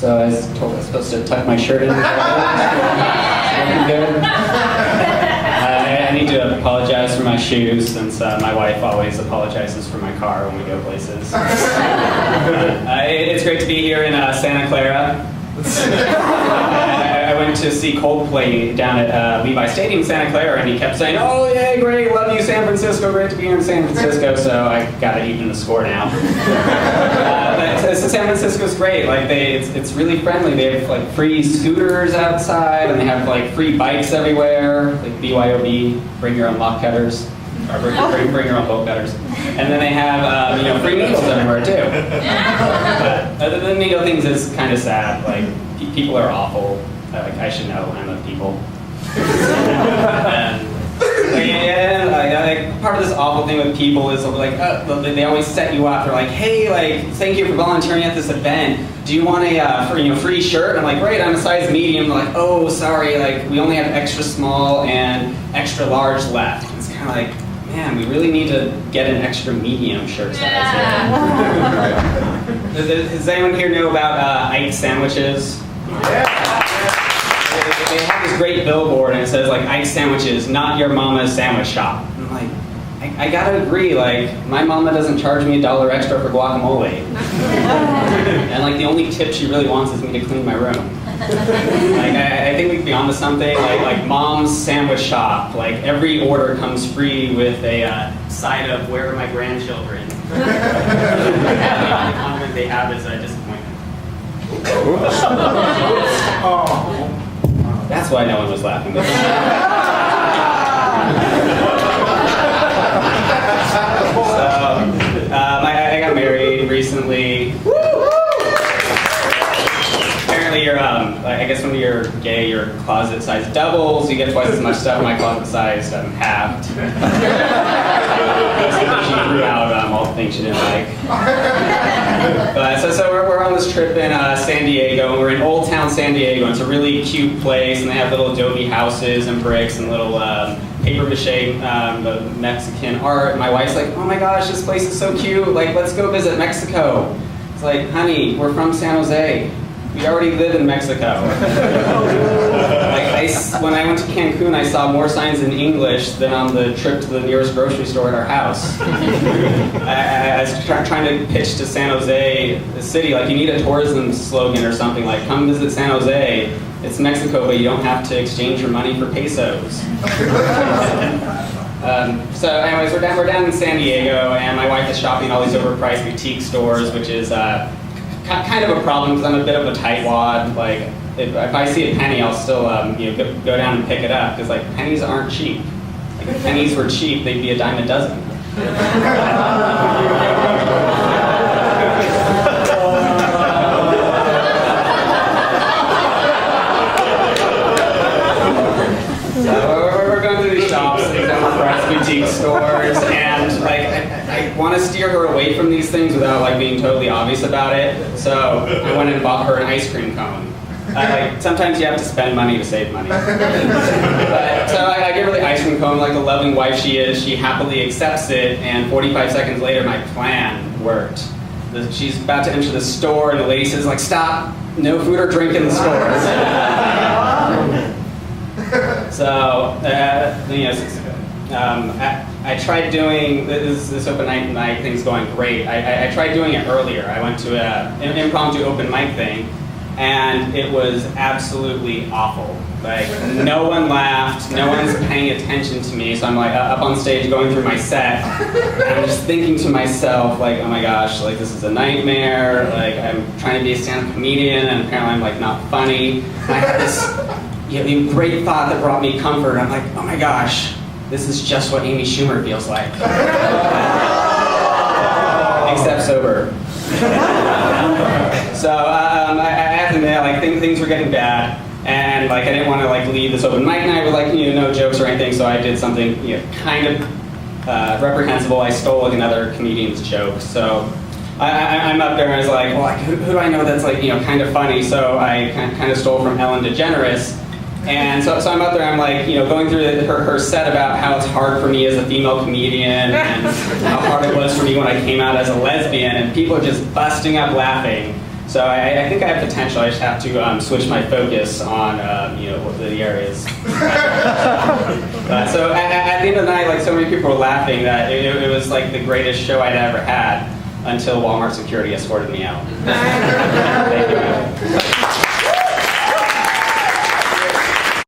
So I was told I was supposed to tuck my shirt in. Looking good. I need to apologize for my shoes since my wife always apologizes for my car when we go places. It's great to be here in Santa Clara. I went to see Coldplay down at Levi Stadium in Santa Clara, and he kept saying, "Oh yeah, great, love you, San Francisco, great to be here in San Francisco." So I got to even the score now. But San Francisco's great. Like it's really friendly. They have like free scooters outside, and they have like free bikes everywhere. Like BYOB, bring your own lock cutters, or bring your own bolt cutters. And then they have free needles everywhere too. But the needle things is kind of sad. Like people are awful. Like I should know. I'm a people. Part of this awful thing with people is like they always set you up. They're like, "Hey, like thank you for volunteering at this event. Do you want a free shirt?" And I'm like, "Great, I'm a size medium." They're like, "Oh, sorry, like we only have extra small and extra large left." It's kind of like, man, we really need to get an extra medium shirt size. Yeah. Does anyone here know about Ike sandwiches? Yeah. They have this great billboard and it says like Ike sandwiches, not your mama's sandwich shop. And I'm like, I gotta agree, like my mama doesn't charge me $1 extra for guacamole. And like the only tip she really wants is me to clean my room. Like I think we could be onto something like Mom's Sandwich Shop. Like every order comes free with a side of "Where are my grandchildren?" The comment they have is a disappointment. That's why no one was laughing. I got married recently. I guess when you're gay, your closet size doubles. You get twice as much stuff. My closet size halved. She threw out all the things she didn't like. But so we're on this trip in San Diego, and we're in Old Town San Diego. And it's a really cute place, and they have little adobe houses and bricks and little paper mache Mexican art. And my wife's like, "Oh my gosh, this place is so cute. Like, let's go visit Mexico." It's like, "Honey, we're from San Jose. We already live in Mexico." When I went to Cancun, I saw more signs in English than on the trip to the nearest grocery store at our house. I was trying to pitch to San Jose, the city, like you need a tourism slogan or something like, "Come visit San Jose. It's Mexico, but you don't have to exchange your money for pesos." So anyways, we're down in San Diego, and my wife is shopping all these overpriced boutique stores, which is kind of a problem because I'm a bit of a tightwad. Like if I see a penny, I'll still go down and pick it up because like pennies aren't cheap. Like if pennies were cheap, they'd be a dime a dozen. So we're going through these shops, these overpriced boutique stores, and like I want to steer her away from these things without like being totally obvious about it. So I went and bought her an ice cream cone. Sometimes you have to spend money to save money. So I give her the ice cream cone, like the loving wife she is. She happily accepts it, and 45 seconds later, my plan worked. She's about to enter the store, and the lady says, like, "Stop! No food or drink in the store." So, I tried doing this open night thing's going great. I tried doing it earlier. I went to an impromptu open mic thing, and it was absolutely awful. Like no one laughed, no one's paying attention to me. So I'm like up on stage going through my set, and I'm just thinking to myself, like, oh my gosh, like this is a nightmare. Like I'm trying to be a stand-up comedian, and apparently I'm like not funny. And I had this great thought that brought me comfort. I'm like, oh my gosh, this is just what Amy Schumer feels like. Except sober. So I have to admit, like things were getting bad, and like I didn't want to like leave this open mic night with like no jokes or anything. So I did something kind of reprehensible. I stole like another comedian's joke. So I'm up there and I was like, well, who do I know that's like kind of funny? So I kind of stole from Ellen DeGeneres. And so I'm out there, I'm like, going through her set about how it's hard for me as a female comedian and how hard it was for me when I came out as a lesbian, and people are just busting up laughing. So I think I have potential. I just have to switch my focus on the areas. So at the end of the night, like so many people were laughing that it was like the greatest show I'd ever had until Walmart security escorted me out. Thank you.